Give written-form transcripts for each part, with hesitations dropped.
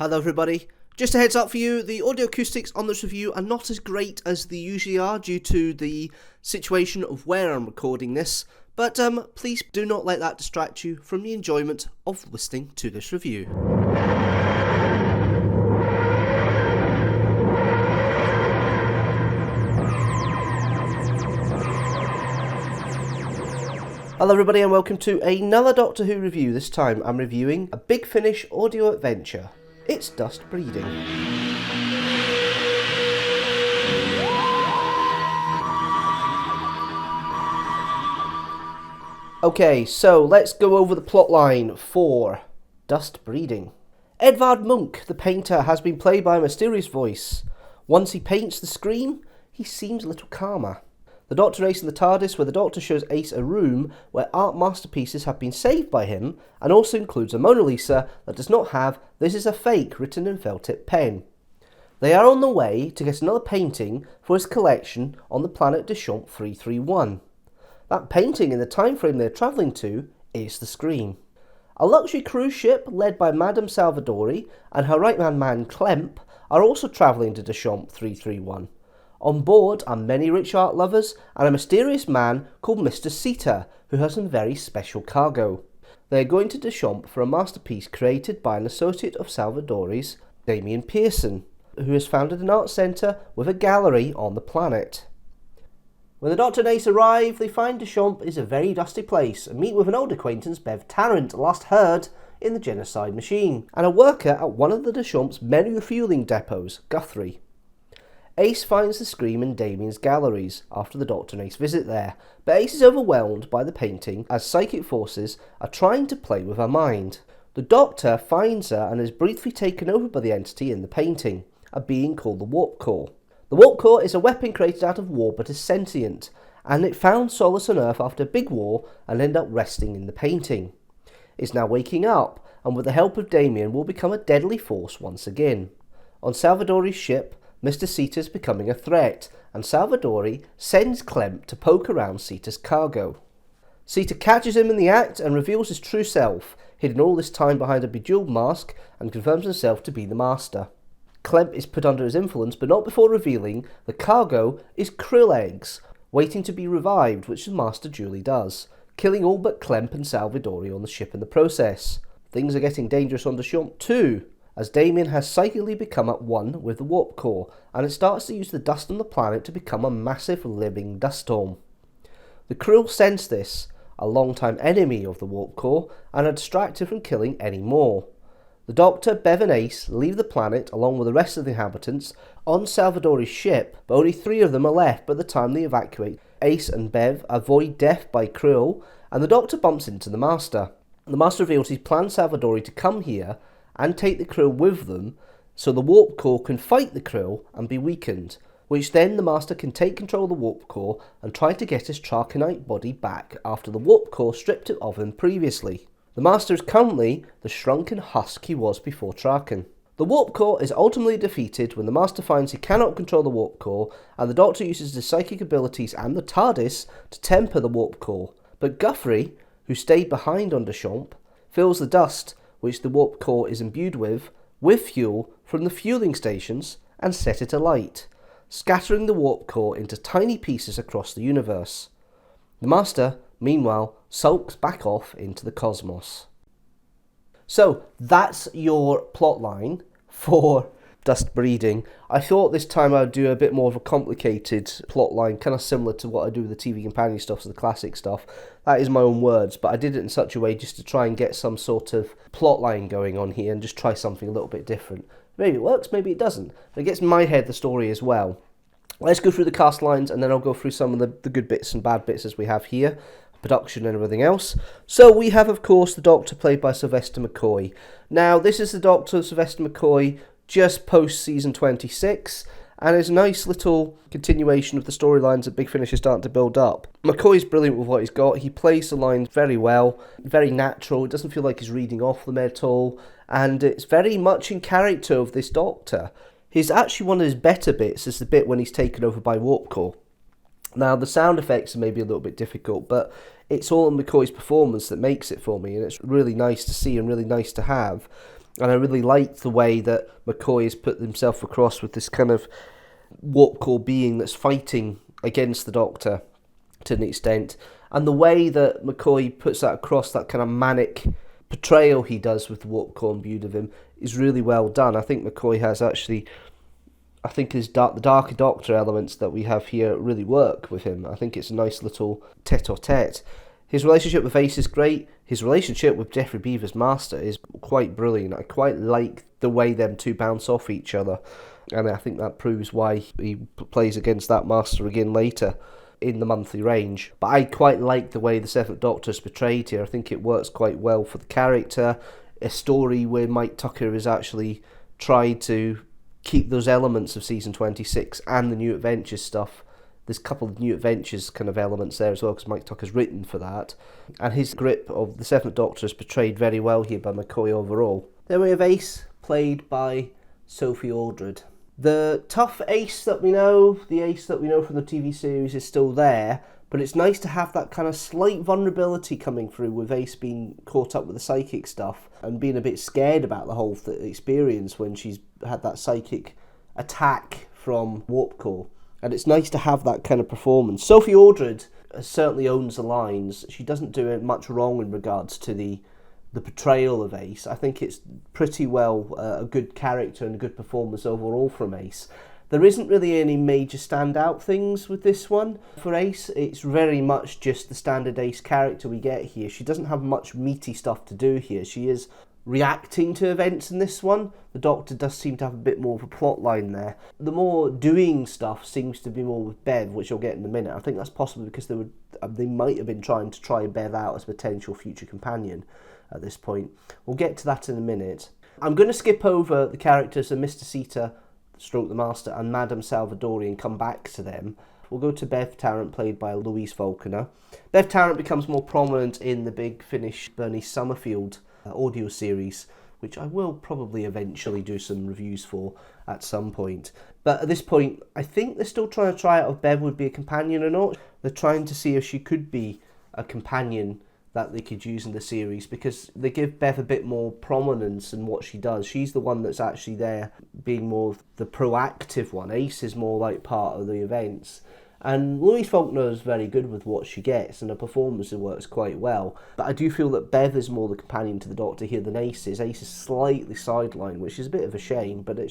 Hello everybody, just a heads up for you, the audio acoustics on this review are not as great as they usually are due to the situation of where I'm recording this, but please do not let that distract you from the enjoyment of listening to this review. Hello everybody and welcome to another Doctor Who review. This time I'm reviewing a Big Finish audio adventure. It's Dust Breeding. Okay, so let's go over the plotline for Dust Breeding. Edvard Munch, the painter, has been played by a mysterious voice. Once he paints the screen, he seems a little calmer. The Doctor, Ace and the TARDIS, where the Doctor shows Ace a room where art masterpieces have been saved by him, and also includes a Mona Lisa that does not have "This is a fake" written in felt-tip pen. They are on the way to get another painting for his collection on the planet Deschamps 331. That painting in the time frame they're travelling to is the screen. A luxury cruise ship led by Madame Salvadori and her right-hand man Klemp are also travelling to Deschamps 331. On board are many rich art lovers and a mysterious man called Mr. Sita, who has some very special cargo. They are going to Deschamps for a masterpiece created by an associate of Salvadori's, Damien Pearson, who has founded an art centre with a gallery on the planet. When the Doctor and Ace arrive, they find Deschamps is a very dusty place and meet with an old acquaintance, Bev Tarrant, last heard in the Genocide Machine, and a worker at one of the Deschamps' many refuelling depots, Guthrie. Ace finds the Scream in Damien's galleries after the Doctor and Ace visit there, but Ace is overwhelmed by the painting as psychic forces are trying to play with her mind. The Doctor finds her and is briefly taken over by the entity in the painting, a being called the Warp Core. The Warp Core is a weapon created out of war but is sentient, and it found solace on Earth after a big war and ended up resting in the painting. It's now waking up, and with the help of Damien will become a deadly force once again. On Salvadori's ship, Mr. Sita's becoming a threat, and Salvadori sends Klemp to poke around Sita's cargo. Sita catches him in the act and reveals his true self, hidden all this time behind a bejeweled mask, and confirms himself to be the Master. Klemp is put under his influence, but not before revealing the cargo is krill eggs, waiting to be revived, which the Master duly does, killing all but Klemp and Salvadori on the ship in the process. Things are getting dangerous on Deschamps too, as Damien has psychically become at one with the Warp Core, and it starts to use the dust on the planet to become a massive living dust storm. The Krill sense this, a long-time enemy of the Warp Core, and are distracted from killing any more. The Doctor, Bev and Ace leave the planet along with the rest of the inhabitants on Salvadori's ship, but only 3 of them are left by the time they evacuate. Ace and Bev avoid death by Krill, and the Doctor bumps into the Master. The Master reveals he's planned Salvadori to come here and take the Krill with them, so the Warp Core can fight the Krill and be weakened, which then the Master can take control of the Warp Core and try to get his Trakenite body back after the Warp Core stripped it of him previously. The Master is currently the shrunken husk he was before Traken. The Warp Core is ultimately defeated when the Master finds he cannot control the Warp Core, and the Doctor uses his psychic abilities and the TARDIS to temper the Warp Core, but Guthrie, who stayed behind on Deschamps, fills the dust which the Warp Core is imbued with fuel from the fueling stations and set it alight, scattering the Warp Core into tiny pieces across the universe. The Master, meanwhile, sulks back off into the cosmos. So, that's your plotline for Dust Breeding. I thought this time I'd do a bit more of a complicated plotline, kind of similar to what I do with the TV companion stuff, so the classic stuff. That is my own words, but I did it in such a way just to try and get some sort of plotline going on here and just try something a little bit different. Maybe it works, maybe it doesn't, but it gets in my head the story as well. Let's go through the cast lines and then I'll go through some of the good bits and bad bits as we have here, production and everything else. So we have, of course, the Doctor played by Sylvester McCoy. Now, this is the Doctor, Sylvester McCoy, just post-season 26, and it's a nice little continuation of the storylines that Big Finish is starting to build up. McCoy's brilliant with what he's got. He plays the lines very well, very natural. It doesn't feel like he's reading off them at all, and it's very much in character of this Doctor. He's actually one of his better bits is the bit when he's taken over by Warp Core. Now, the sound effects are maybe a little bit difficult, but it's all in McCoy's performance that makes it for me, and it's really nice to see and really nice to have. And I really liked the way that McCoy has put himself across with this kind of warp core being that's fighting against the Doctor to an extent. And the way that McCoy puts that across, that kind of manic portrayal he does with the warp core imbued of him, is really well done. I think McCoy has actually... I think the Darker Doctor elements that we have here really work with him. I think it's a nice little tete-a-tete. His relationship with Ace is great. His relationship with Jeffrey Beaver's master is quite brilliant. I quite like the way them two bounce off each other. And I think that proves why he plays against that master again later in the monthly range. But I quite like the way the Seventh Doctor is portrayed here. I think it works quite well for the character. A story where Mike Tucker has actually tried to keep those elements of season 26 and the New Adventures stuff. There's a couple of New Adventures kind of elements there as well, because Mike Tucker's written for that. And his grip of the Seventh Doctor is portrayed very well here by McCoy overall. Then we have Ace, played by Sophie Aldred. The tough Ace that we know, the Ace that we know from the TV series, is still there, but it's nice to have that kind of slight vulnerability coming through with Ace being caught up with the psychic stuff and being a bit scared about the whole experience when she's had that psychic attack from Warp Core. And it's nice to have that kind of performance. Sophie Aldred certainly owns the lines. She doesn't do much wrong in regards to the portrayal of Ace. I think it's pretty well a good character and a good performance overall from Ace. There isn't really any major standout things with this one for Ace. It's very much just the standard Ace character we get here. She doesn't have much meaty stuff to do here. She is reacting to events in this one. The Doctor does seem to have a bit more of a plot line there. The more doing stuff seems to be more with Bev, which you'll get in a minute. I think that's possibly because they might have been trying to try Bev out as a potential future companion at this point. We'll get to that in a minute. I'm going to skip over the characters of Mr. Sita, Stroke the Master, and Madame Salvadori and come back to them. We'll go to Bev Tarrant, played by Louise Falconer. Bev Tarrant becomes more prominent in the Big Finish Bernice Summerfield audio series, which I will probably eventually do some reviews for at some point. But at this point, I think they're still trying to try out if Bev would be a companion or not. They're trying to see if she could be a companion that they could use in the series, because they give Bev a bit more prominence in what she does. She's the one that's actually there being more the proactive one. Ace is more like part of the events. And Louise Faulkner is very good with what she gets, and her performance works quite well. But I do feel that Bev is more the companion to the Doctor here than Ace is. Ace is slightly sidelined, which is a bit of a shame, but it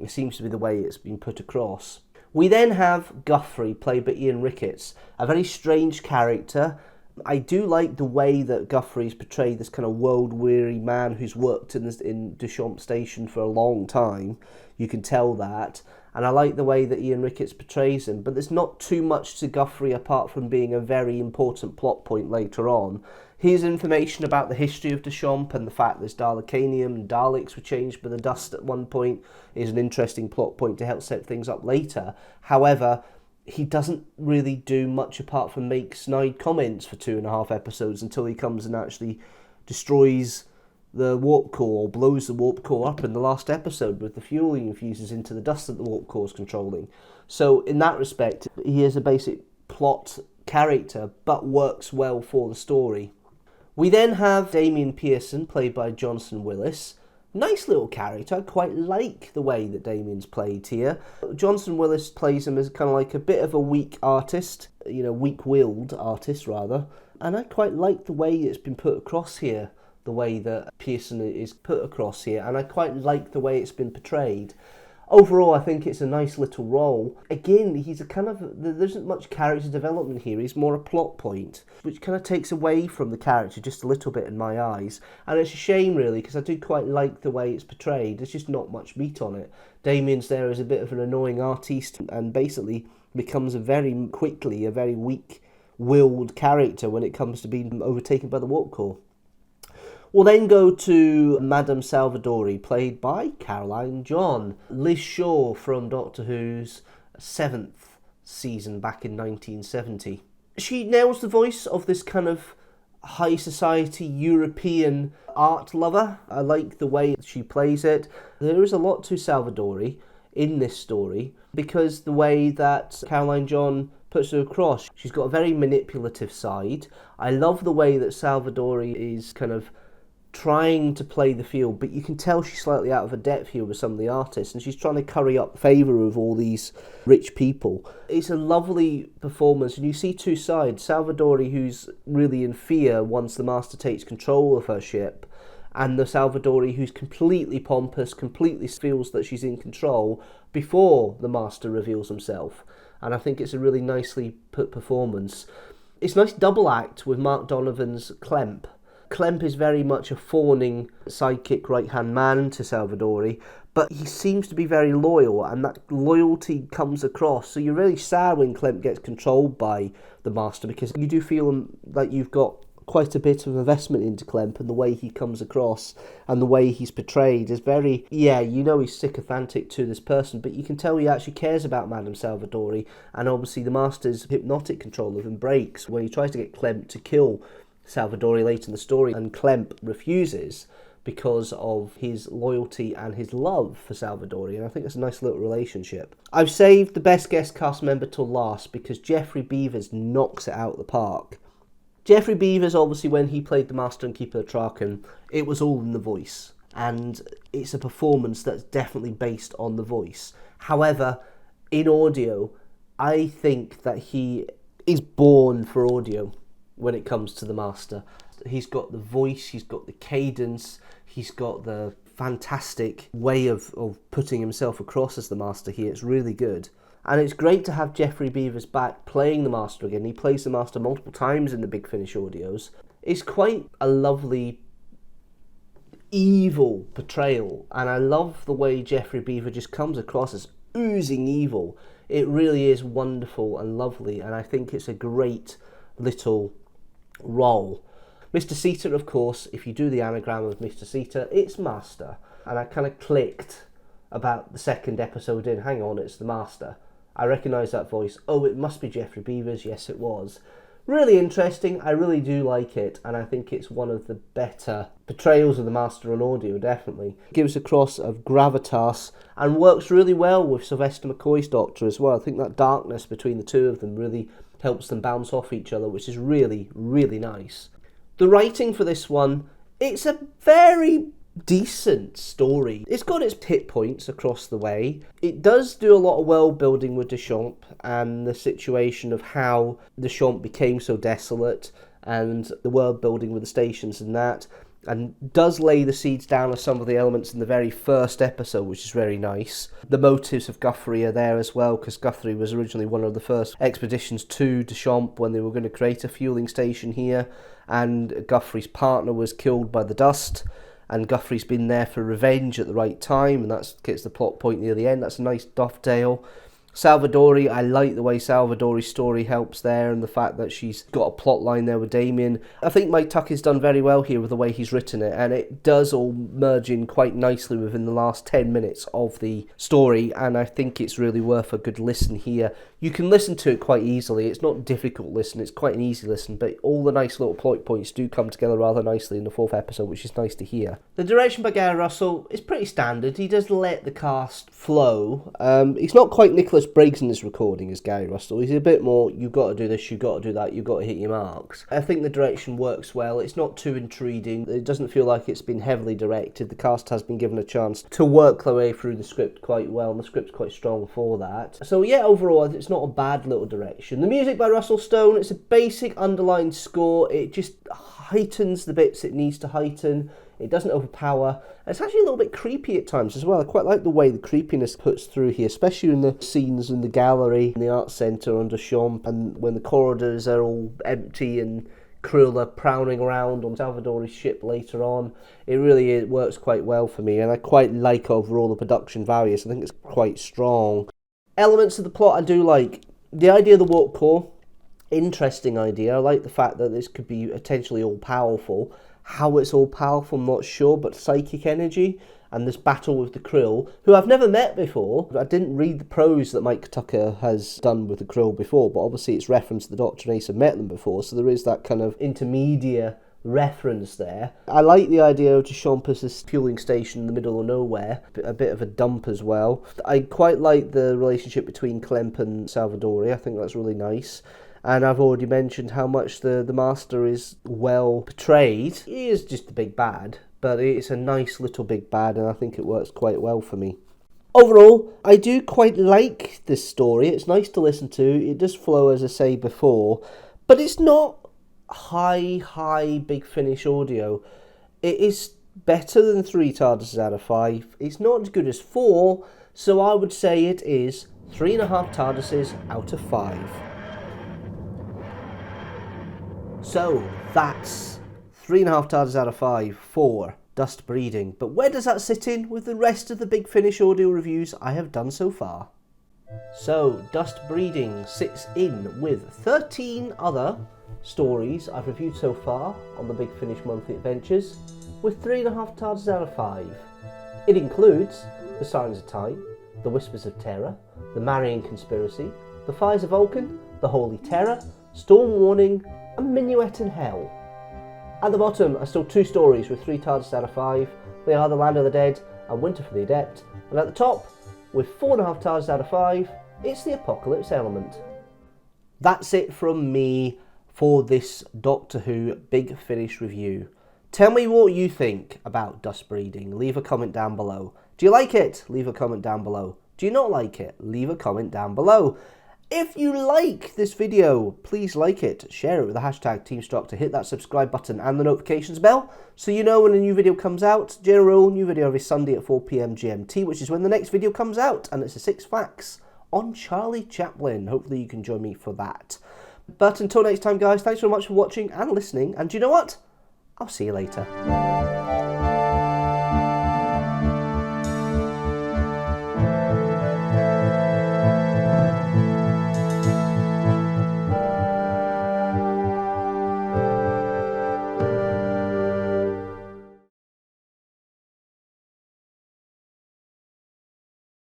seems to be the way it's been put across. We then have Guthrie, played by Ian Ricketts, a very strange character. I do like the way that Guthrie's portrayed this kind of world-weary man who's worked in Deschamps Station for a long time. You can tell that. And I like the way that Ian Ricketts portrays him. But there's not too much to Guthrie apart from being a very important plot point later on. His information about the history of Deschamps and the fact there's Dalekanium and Daleks were changed by the dust at one point is an interesting plot point to help set things up later. However, he doesn't really do much apart from make snide comments for 2.5 episodes until he comes and actually destroys the warp core, or blows the warp core up in the last episode with the fuel he infuses into the dust that the warp core is controlling. So in that respect, he is a basic plot character, but works well for the story. We then have Damien Pearson, played by Johnson Willis. Nice little character. I quite like the way that Damien's played here. Johnson Willis plays him as kind of like a bit of a weak artist, weak-willed artist rather. And I quite like the way it's been put across here, the way that Pearson is put across here, and I quite like the way it's been portrayed. Overall, I think it's a nice little role. Again, there isn't much character development here. He's more a plot point, which kind of takes away from the character just a little bit in my eyes. And it's a shame, really, because I do quite like the way it's portrayed. There's just not much meat on it. Damien's there as a bit of an annoying artiste and basically becomes very quickly a very weak-willed character when it comes to being overtaken by the warp core. We'll then go to Madame Salvadori, played by Caroline John. Liz Shaw from Doctor Who's 7th season back in 1970. She nails the voice of this kind of high society European art lover. I like the way she plays it. There is a lot to Salvadori in this story because the way that Caroline John puts her across. She's got a very manipulative side. I love the way that Salvadori is kind of trying to play the field, but you can tell she's slightly out of her depth here with some of the artists, and she's trying to curry up the favour of all these rich people. It's a lovely performance, and you see two sides. Salvadori, who's really in fear once the Master takes control of her ship, and the Salvadori who's completely pompous, completely feels that she's in control before the Master reveals himself. And I think it's a really nicely put performance. It's a nice double act with Mark Donovan's Clemp. Clemp is very much a fawning sidekick right-hand man to Salvadori, but he seems to be very loyal, and that loyalty comes across. So you're really sad when Clemp gets controlled by the Master, because you do feel like you've got quite a bit of investment into Clemp, and the way he comes across and the way he's portrayed is very, he's sycophantic to this person, but you can tell he actually cares about Madame Salvadori, and obviously the Master's hypnotic control of him breaks when he tries to get Clemp to kill Salvadori later in the story, and Clemp refuses because of his loyalty and his love for Salvadori, and I think it's a nice little relationship. I've saved the best guest cast member till last because Geoffrey Beevers knocks it out of the park. Geoffrey Beevers, obviously, when he played the Master and Keeper of Traken, it was all in the voice, and it's a performance that's definitely based on the voice. However, in audio, I think that he is born for audio when it comes to the Master. He's got the voice, he's got the cadence, he's got the fantastic way of putting himself across as the Master here. It's really good. And it's great to have Geoffrey Beevers back playing the Master again. He plays the Master multiple times in the Big Finish audios. It's quite a lovely, evil portrayal, and I love the way Geoffrey Beevers just comes across as oozing evil. It really is wonderful and lovely, and I think it's a great little role. Mr. Seater, of course, if you do the anagram of Mr. Seater, it's Master. And I kind of clicked about the second episode in, hang on, it's the Master. I recognise that voice. Oh, it must be Geoffrey Beevers. Yes, it was. Really interesting. I really do like it, and I think it's one of the better portrayals of the Master on audio, definitely. It gives a cross of gravitas and works really well with Sylvester McCoy's Doctor as well. I think that darkness between the two of them really helps them bounce off each other, which is really, really nice. The writing for this one, it's a very decent story. It's got its hit points across the way. It does do a lot of world building with Deschamps and the situation of how Deschamps became so desolate, and the world building with the stations and that, and does lay the seeds down of some of the elements in the very first episode, which is very nice. The motives of Guthrie are there as well, because Guthrie was originally one of the first expeditions to Deschamps when they were going to create a fueling station here, and Guthrie's partner was killed by the dust, and Guthrie's been there for revenge at the right time, and that gets the plot point near the end. That's a nice dovetail. Salvadori, I like the way Salvadori's story helps there, and the fact that she's got a plot line there with Damien. I think Mike Tucker's done very well here with the way he's written it, and it does all merge in quite nicely within the last 10 minutes of the story, and I think it's really worth a good listen here. You can listen to it quite easily. It's not difficult to listen, it's quite an easy listen, but all the nice little plot points do come together rather nicely in the fourth episode, which is nice to hear. The direction by Gary Russell is pretty standard. He does let the cast flow. He's not quite Nicholas Briggs in his recording as Gary Russell. He's a bit more, you've got to do this, you've got to do that, you've got to hit your marks. I think the direction works well. It's not too intriguing. It doesn't feel like it's been heavily directed. The cast has been given a chance to work their way through the script quite well, and the script's quite strong for that. So yeah, overall, it's not a bad little direction. The music by Russell Stone, it's a basic underlined score. It just heightens the bits it needs to heighten. It doesn't overpower. And it's actually a little bit creepy at times as well. I quite like the way the creepiness puts through here, especially in the scenes in the gallery, in the art centre under Deschamps, and when the corridors are all empty and Krill are prowling around on Salvadori's ship later on. It works quite well for me, and I quite like overall the production values. I think it's quite strong. Elements of the plot I do like. The idea of the warp core, interesting idea. I like the fact that this could be potentially all-powerful. How it's all-powerful, I'm not sure, but psychic energy, and this battle with the Krill, who I've never met before. I didn't read the prose that Mike Tucker has done with the Krill before, but obviously it's referenced the Doctor and Ace have met them before, so there is that kind of intermediate reference there. I like the idea of Deschamps as this fueling station in the middle of nowhere, a bit of a dump as well. I quite like the relationship between Clemp and Salvadori. I think that's really nice. and I've already mentioned how much the Master is well portrayed. He is just a big bad, but it's a nice little big bad, and I think it works quite well for me. Overall, I do quite like this story. It's nice to listen to. It does flow, as I say before, but it's not high Big Finish audio. It is better than 3 TARDISes out of 5. It's not as good as 4, so I would say it is 3.5 TARDISes out of 5. So that's 3.5 TARDISes out of 5 for Dust Breeding. But where does that sit in with the rest of the Big Finish audio reviews I have done so far? So Dust Breeding sits in with 13 other stories I've reviewed so far on the Big Finish Monthly Adventures, with 3.5 TARDISes out of 5. It includes The Signs of Time, The Whispers of Terror, The Marrying Conspiracy, The Fires of Vulcan, The Holy Terror, Storm Warning, and Minuet in Hell. At the bottom are still 2 stories with 3 TARDISes out of 5. They are The Land of the Dead and Winter for the Adept. And at the top, with 4.5 TARDISes out of 5, it's The Apocalypse Element. That's it from me for this Doctor Who Big Finish review. Tell me what you think about Dust Breeding. Leave a comment down below. Do you like it? Leave a comment down below. Do you not like it? Leave a comment down below. If you like this video, please like it, share it with the hashtag teamstructor, hit that subscribe button and the notifications bell so you know when a new video comes out. General new video every Sunday at 4 PM GMT, which is when the next video comes out, and it's a 6 facts on Charlie Chaplin. Hopefully you can join me for that. But until next time, guys, thanks so much for watching and listening, and do you know what? I'll see you later.